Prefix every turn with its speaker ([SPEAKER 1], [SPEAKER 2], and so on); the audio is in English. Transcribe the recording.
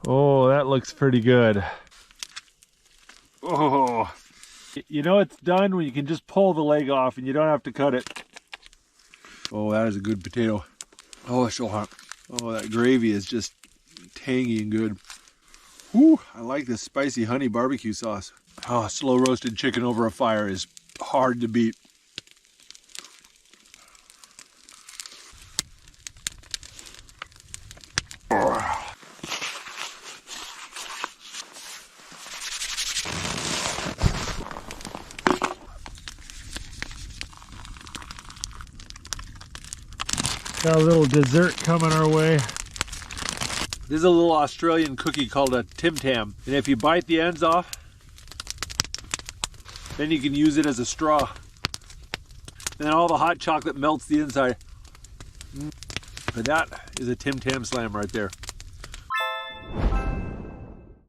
[SPEAKER 1] Oh, that looks pretty good. Oh, you know it's done when you can just pull the leg off and you don't have to cut it. Oh, that is a good potato. Oh, it's so hot. Oh, that gravy is just tangy and good. Whew, I like this spicy honey barbecue sauce. Oh, slow roasted chicken over a fire is hard to beat. Got a little dessert coming our way. This is a little Australian cookie called a Tim Tam. And if you bite the ends off, then you can use it as a straw. And then all the hot chocolate melts the inside. But that is a Tim Tam slam right there.